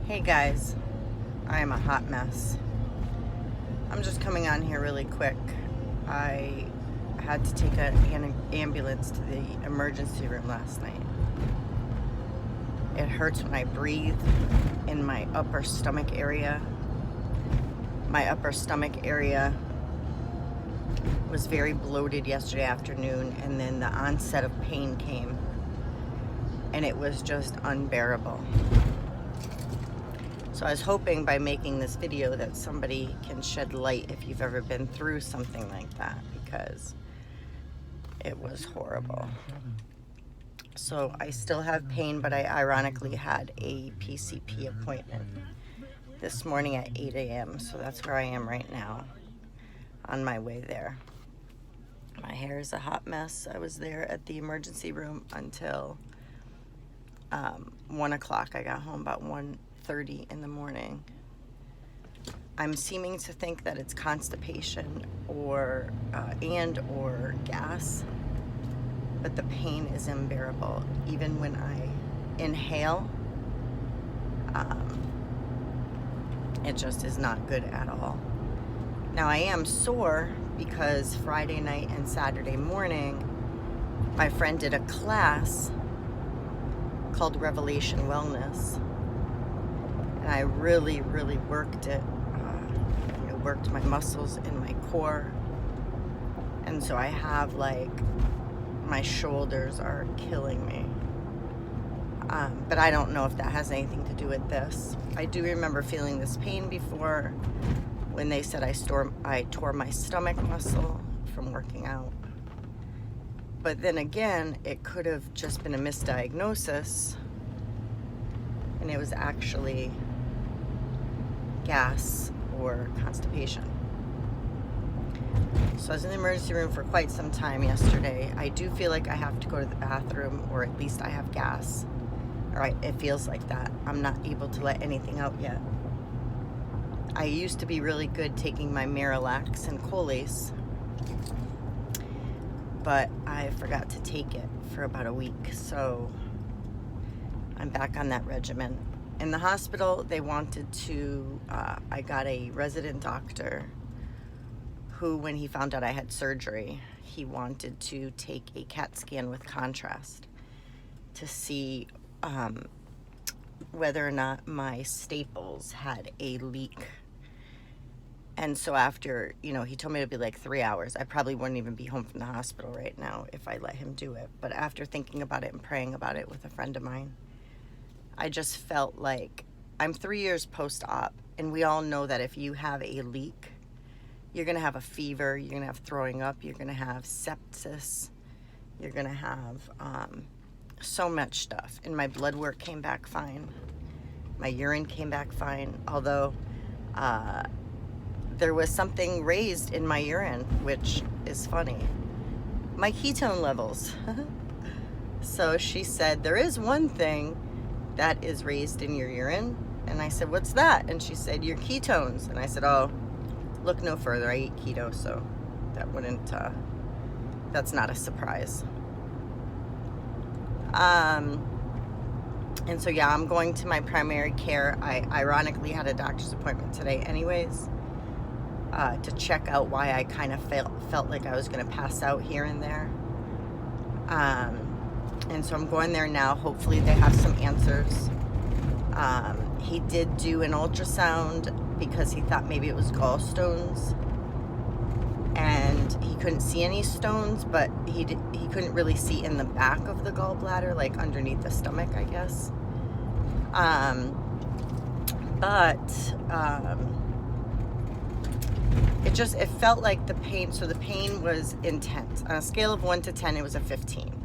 Hey guys, I am a hot mess. I'm just coming on here really quick. I had to take an ambulance to the emergency room last night. It hurts when I breathe in my upper stomach area. My upper stomach area was very bloated yesterday afternoon, and then the onset of pain came, and it was just unbearable. So I was hoping by making this video that somebody can shed light if you've ever been through something like that, because it was horrible. So I still have pain, but I ironically had a PCP appointment this morning at 8 a.m. So that's where I am right now, on my way there. My hair is a hot mess. I was there at the emergency room until 1 o'clock. I got home about 1:30 in the morning. I'm seeming to think that it's constipation or gas, but the pain is unbearable. Even when I inhale, it just is not good at all. Now I am sore because Friday night and Saturday morning, my friend did a class called Revelation Wellness, and I really worked it. Worked my muscles in my core, and so I have my shoulders are killing me. But I don't know if that has anything to do with this. I do remember feeling this pain before when they said I tore my stomach muscle from working out. But then again, it could have just been a misdiagnosis, and it was actually gas or constipation. So I was in the emergency room for quite some time yesterday. I do feel like I have to go to the bathroom, or at least I have gas. It feels like that. I'm not able to let anything out yet. I used to be really good taking my Marilax and Colace, but I forgot to take it for about a week, so I'm back on that regimen. In the hospital, they wanted to, I got a resident doctor who, when he found out I had surgery, he wanted to take a CAT scan with contrast to see whether or not my staples had a leak. And so after, he told me it'd be like 3 hours. I probably wouldn't even be home from the hospital right now if I let him do it. But after thinking about it and praying about it with a friend of mine, I just felt like I'm 3 years post-op, and we all know that if you have a leak, you're going to have a fever, you're going to have throwing up, you're going to have sepsis, you're going to have so much stuff. And my blood work came back fine. My urine came back fine, although there was something raised in my urine, which is funny. My ketone levels. So she said, there is one thing that is raised in your urine. And I said, what's that? And she said, your ketones. And I said, oh, look no further. I eat keto, so that's not a surprise. And so, yeah, I'm going to my primary care. I ironically had a doctor's appointment today anyways, to check out why I kind of felt like I was going to pass out here and there. And so I'm going there now. Hopefully they have some answers. He did do an ultrasound because he thought maybe it was gallstones, and he couldn't see any stones, but he couldn't really see in the back of the gallbladder, like underneath the stomach, I guess. It felt like the pain. So the pain was intense. On a scale of 1 to 10, it was a 15.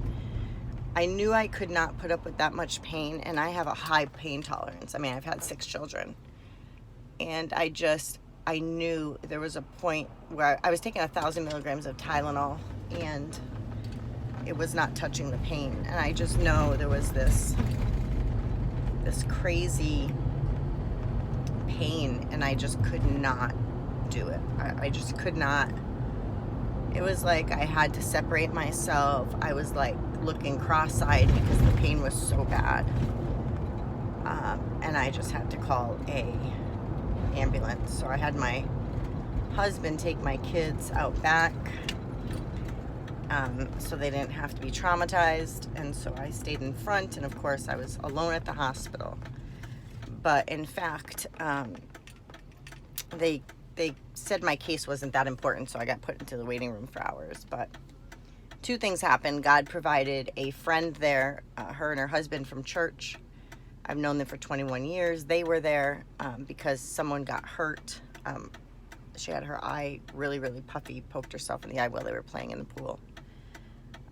I knew I could not put up with that much pain, and I have a high pain tolerance. I mean, I've had 6 children, and I knew there was a point where I was taking 1,000 milligrams of Tylenol, and it was not touching the pain. And I just know there was this crazy pain, and I just could not do it. I just could not. It was like I had to separate myself. I was like looking cross-eyed because the pain was so bad. and I just had to call a ambulance. So I had my husband take my kids out back, so they didn't have to be traumatized, and so I stayed in front, and of course I was alone at the hospital. But in fact, they said my case wasn't that important, so I got put into the waiting room for hours. But two things happened. God provided a friend there, her and her husband from church. I've known them for 21 years. They were there because someone got hurt. She had her eye really, really puffy, poked herself in the eye while they were playing in the pool.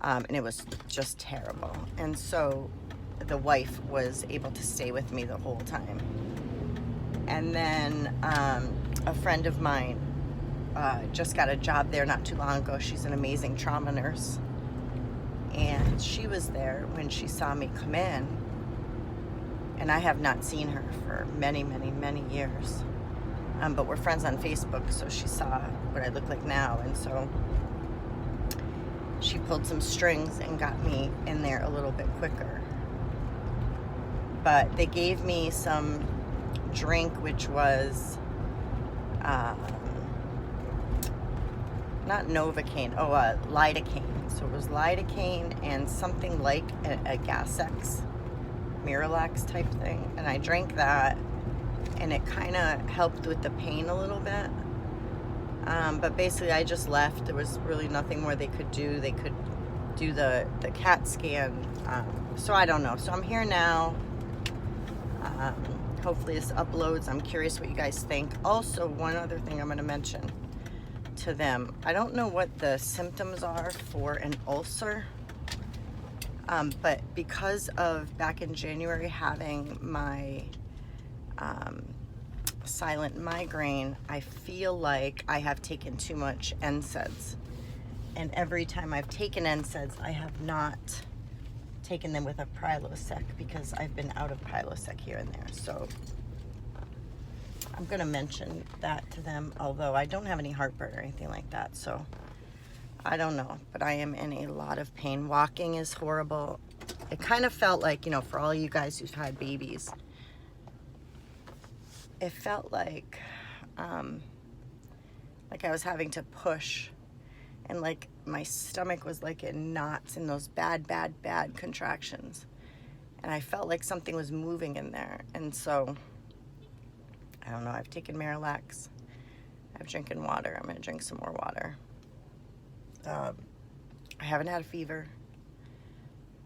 And it was just terrible. And so the wife was able to stay with me the whole time. And then a friend of mine just got a job there not too long ago. She's an amazing trauma nurse. And she was there when she saw me come in. And I have not seen her for many, many, many years. But we're friends on Facebook, so she saw what I look like now. And so she pulled some strings and got me in there a little bit quicker. But they gave me some drink, which was not Novocaine, lidocaine. So it was lidocaine and something like a Gas-X, Miralax type thing. And I drank that, and it kind of helped with the pain a little bit. But basically I just left. There was really nothing more they could do. They could do the CAT scan. So I don't know. So I'm here now. Hopefully this uploads. I'm curious what you guys think. Also, one other thing I'm going to mention to them. I don't know what the symptoms are for an ulcer. But because of back in January having my silent migraine, I feel like I have taken too much NSAIDs. And every time I've taken NSAIDs, I have not taken them with a Prilosec because I've been out of Prilosec here and there. So I'm going to mention that to them, although I don't have any heartburn or anything like that. So I don't know, but I am in a lot of pain. Walking is horrible. It kind of felt like, for all you guys who've had babies, it felt like I was having to push, and like my stomach was like in knots in those bad contractions, and I felt like something was moving in there. And so I don't know, I've taken Miralax, I'm drinking water. I'm gonna drink some more water. I haven't had a fever,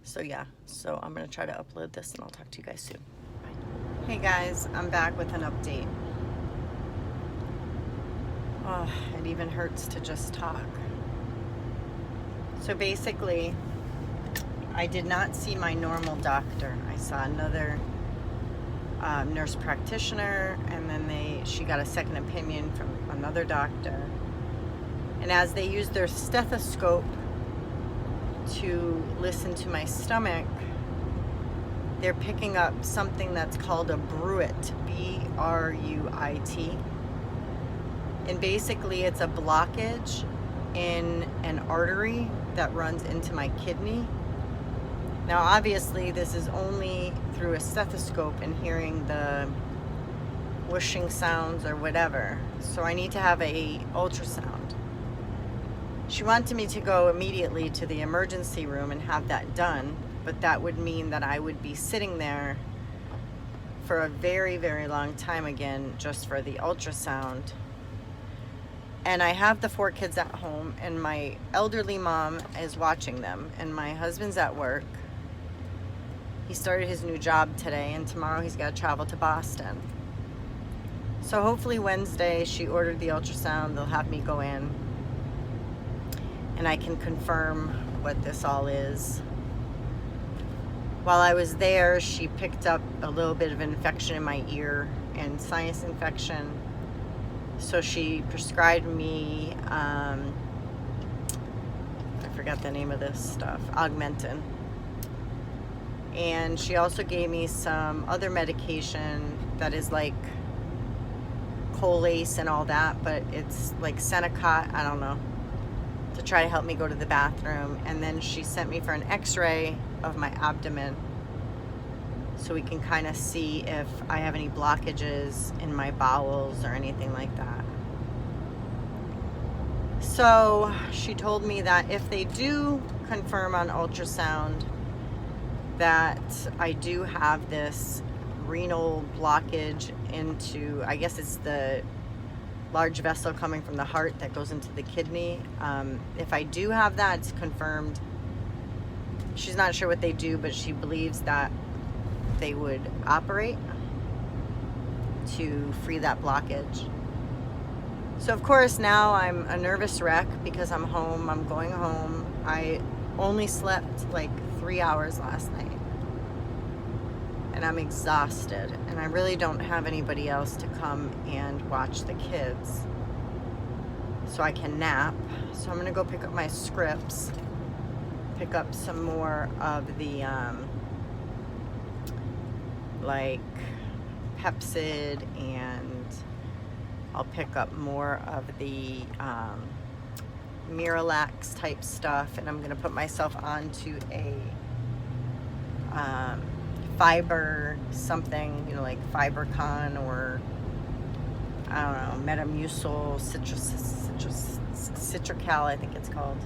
so yeah, so I'm gonna try to upload this, and I'll talk to you guys soon. Bye. Hey guys, I'm back with an update. Oh, it even hurts to just talk. So basically, I did not see my normal doctor. I saw another nurse practitioner, and then she got a second opinion from another doctor. And as they used their stethoscope to listen to my stomach, they're picking up something that's called a bruit, B-R-U-I-T. And basically it's a blockage in an artery that runs into my kidney. Now obviously this is only through a stethoscope and hearing the whooshing sounds or whatever. So I need to have a ultrasound. She wanted me to go immediately to the emergency room and have that done, but that would mean that I would be sitting there for a very, very long time again just for the ultrasound. And I have the 4 kids at home, and my elderly mom is watching them, and my husband's at work. He started his new job today, and tomorrow he's got to travel to Boston. So hopefully Wednesday, she ordered the ultrasound, they'll have me go in, and I can confirm what this all is. While I was there, she picked up a little bit of infection in my ear and sinus infection. So she prescribed me, I forgot the name of this stuff, Augmentin. And she also gave me some other medication that is like Colace and all that, but it's like Senecot, I don't know, to try to help me go to the bathroom. And then she sent me for an x-ray of my abdomen so we can kind of see if I have any blockages in my bowels or anything like that. So she told me that if they do confirm on ultrasound that I do have this renal blockage into, I guess it's the large vessel coming from the heart that goes into the kidney. If I do have that, it's confirmed. She's not sure what they do, but she believes that they would operate to free that blockage. So of course now I'm a nervous wreck because I'm home, I'm going home. I only slept like 3 hours last night. And I'm exhausted, and I really don't have anybody else to come and watch the kids. So I can nap. So I'm gonna go pick up my scripts, pick up some more of the like Pepsid, and I'll pick up more of the Miralax type stuff, and I'm gonna put myself onto a fiber something, you know, like FiberCon, or I don't know, Metamucil, Citracal, I think it's called.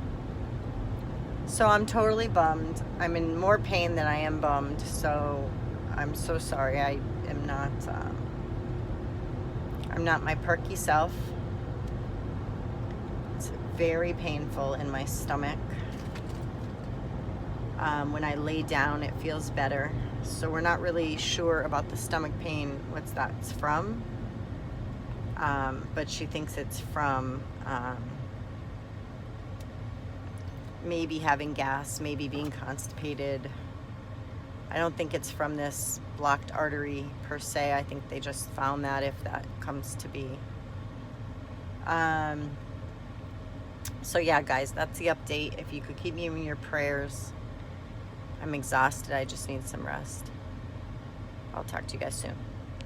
So I'm totally bummed. I'm in more pain than I am bummed, so I'm so sorry. I am not I'm not my perky self. It's very painful in my stomach. When I lay down, it feels better. So we're not really sure about the stomach pain, what that's from. But she thinks it's from maybe having gas, maybe being constipated. I don't think it's from this blocked artery per se. I think they just found that, if that comes to be. So yeah, guys, that's the update. If you could keep me in your prayers. I'm exhausted. I just need some rest. I'll talk to you guys soon.